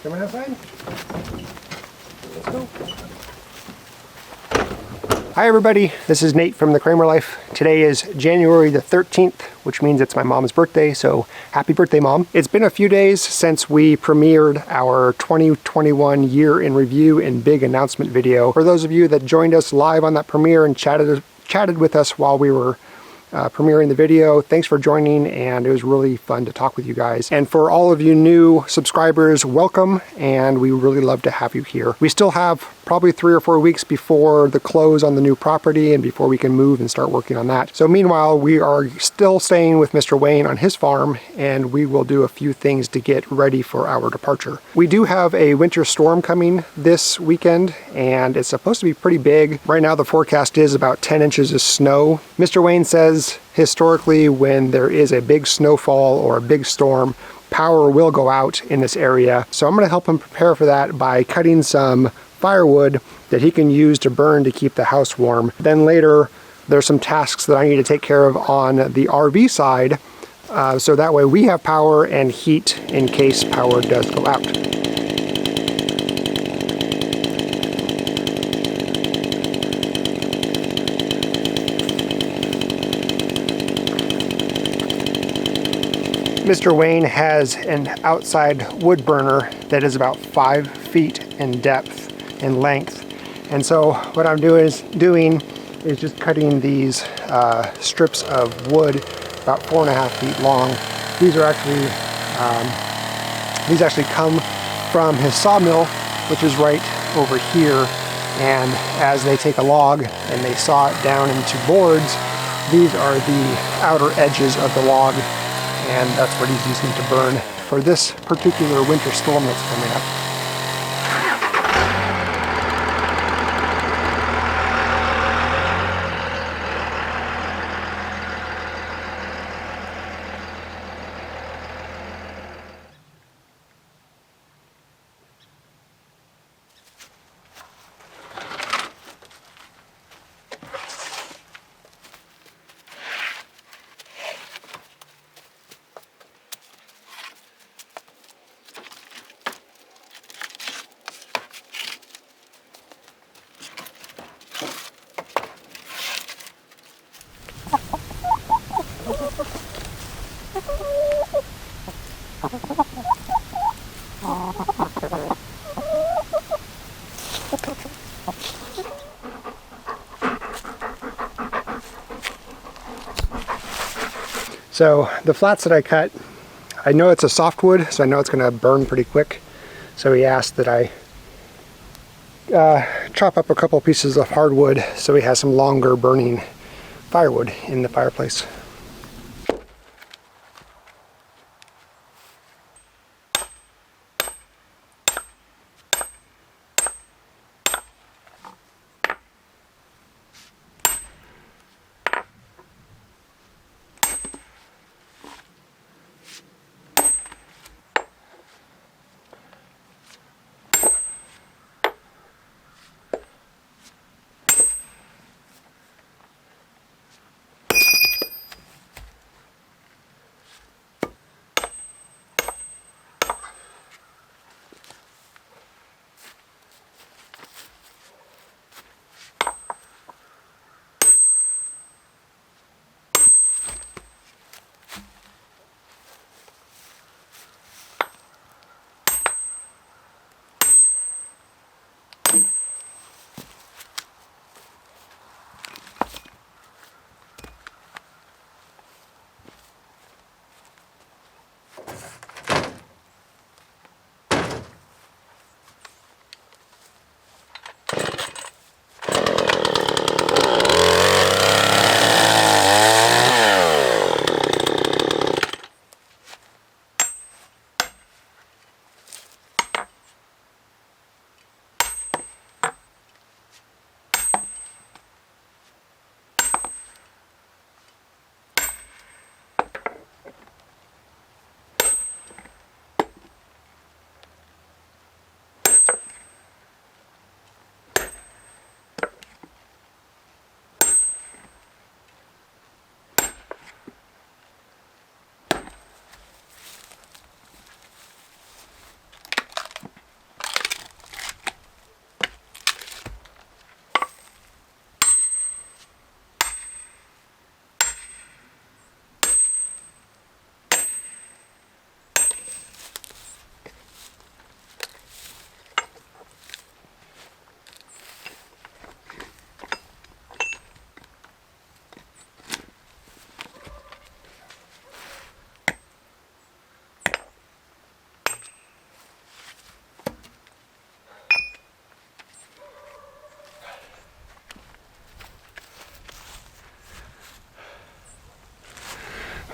Coming outside? Let's go. Hi everybody, this is Nate from the Kraemer Life. Today is January the 13th, which means it's my mom's birthday, so happy birthday, Mom. It's been a few days since we premiered our 2021 year in review and big announcement video. For those of you that joined us live on that premiere and chatted with us while we were premiering the video, thanks for joining, and it was really fun to talk with you guys. And for all of you new subscribers, welcome, and we really love to have you here. We still have probably 3 or 4 weeks before the close on the new property and before we can move and start working on that. So meanwhile, we are still staying with Mr. Wayne on his farm, and we will do a few things to get ready for our departure. We do have a winter storm coming this weekend, and it's supposed to be pretty big. Right now the forecast is about 10 inches of snow. Mr. Wayne says historically when there is a big snowfall or a big storm, power will go out in this area. So I'm going to help him prepare for that by cutting some firewood that he can use to burn to keep the house warm. Then later there's some tasks that I need to take care of on the RV side, so that way we have power and heat in case power does go out. Mr. Wayne has an outside wood burner that is about 5 feet in depth and length. And so what I'm doing is just cutting these strips of wood about 4.5 feet long. These are actually, these actually come from his sawmill, which is right over here. And as they take a log and they saw it down into boards, these are the outer edges of the log, and that's what he's using to burn for this particular winter storm that's coming up. So the flats that I cut, I know it's a softwood, so I know it's going to burn pretty quick. So he asked that I chop up a couple pieces of hardwood so he has some longer burning firewood in the fireplace.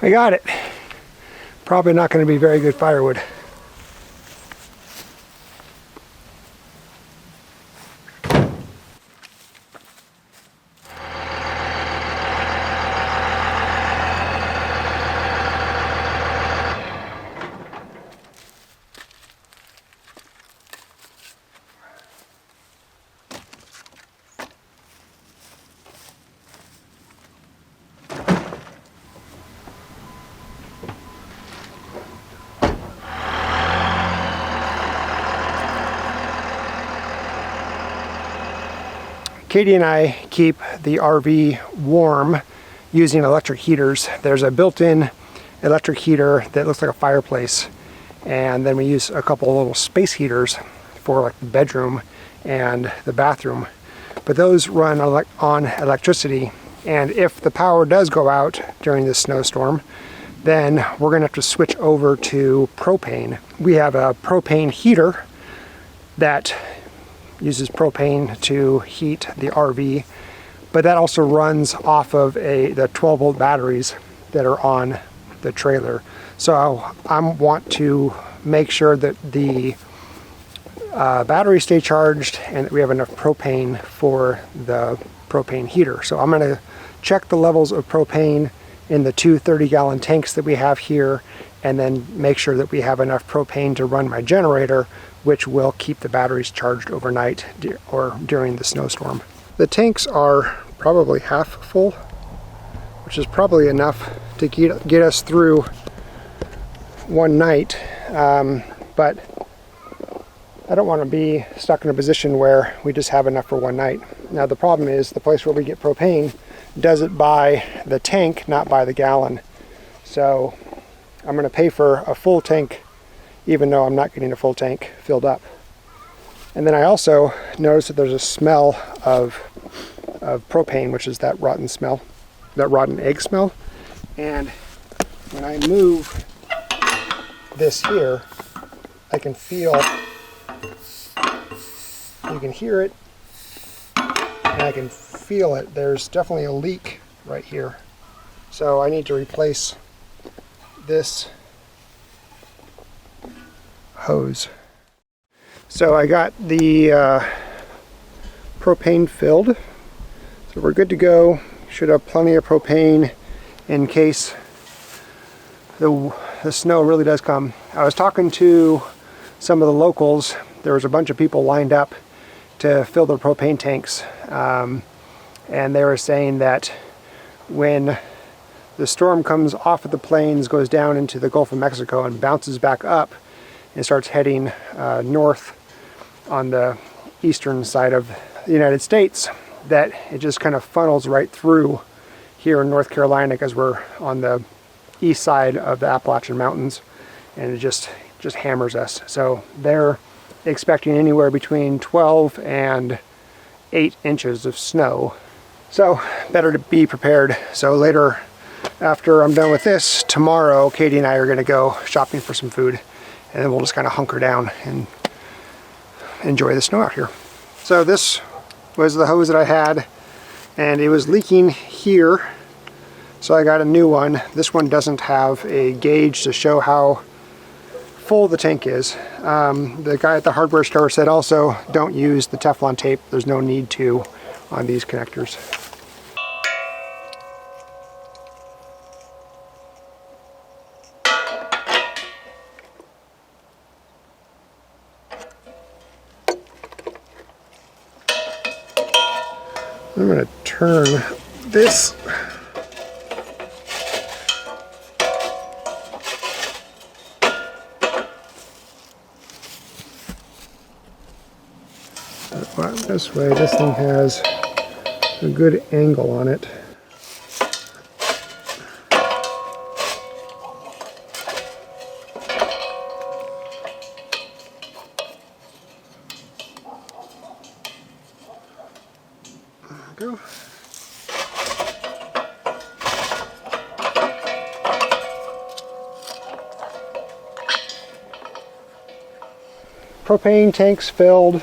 I got it. Probably not going to be very good firewood. Katie and I keep the RV warm using electric heaters. There's a built-in electric heater that looks like a fireplace, and then we use a couple of little space heaters for like the bedroom and the bathroom. But those run on electricity, and if the power does go out during this snowstorm, then we're gonna have to switch over to propane. We have a propane heater that uses propane to heat the RV, but that also runs off of the 12-volt batteries that are on the trailer. So I want to make sure that the batteries stay charged and that we have enough propane for the propane heater. So I'm going to check the levels of propane in the two 30-gallon tanks that we have here, and then make sure that we have enough propane to run my generator, which will keep the batteries charged overnight or during the snowstorm. The tanks are probably half full, which is probably enough to get us through one night, but I don't want to be stuck in a position where we just have enough for one night. Now the problem is the place where we get propane does it by the tank, not by the gallon. So I'm going to pay for a full tank even though I'm not getting a full tank filled up. And then I also noticed that there's a smell of propane, which is that rotten smell, that rotten egg smell. And when I move this here, I can feel, you can hear it, and I can feel it. There's definitely a leak right here. So I need to replace this hose. So I got the propane filled, so we're good to go. Should have plenty of propane in case the snow really does come. I was talking to some of the locals. There was a bunch of people lined up to fill their propane tanks, and they were saying that when the storm comes off of the plains, goes down into the Gulf of Mexico and bounces back up and starts heading north on the eastern side of the United States, that it just kind of funnels right through here in North Carolina, because we're on the east side of the Appalachian Mountains, and it just hammers us. So they're expecting anywhere between 12 and 8 inches of snow. So better to be prepared. So later, after I'm done with this, tomorrow Katie and I are going to go shopping for some food, and then we'll just kind of hunker down and enjoy the snow out here. So this was the hose that I had, and it was leaking here, so I got a new one. This one doesn't have a gauge to show how full the tank is. The guy at the hardware store said also don't use the Teflon tape. There's no need to on these connectors. I'm going to turn this this way. This thing has a good angle on it. There we go. Propane tanks filled,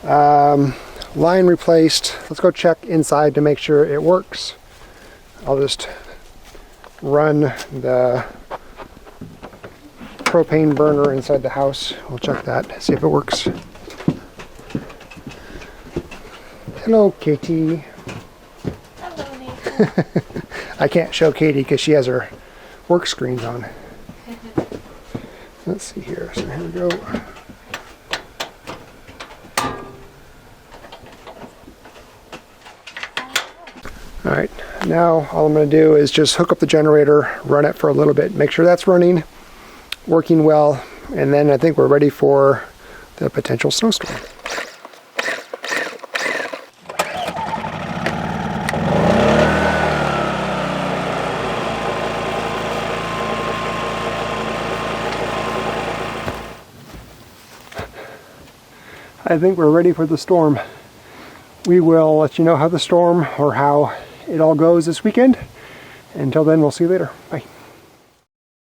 line replaced. Let's go check inside to make sure it works. I'll just run the propane burner inside the house. We'll check that, see if it works. Hello, Katie. Hello, Nathan. I can't show Katie because she has her work screens on. Let's see here. So here we go. Alright, now all I'm going to do is just hook up the generator, run it for a little bit, make sure that's running, working well, and then I think we're ready for the potential snowstorm. I think we're ready for the storm. We will let you know how the storm or how it all goes this weekend. Until then, we'll see you later. Bye.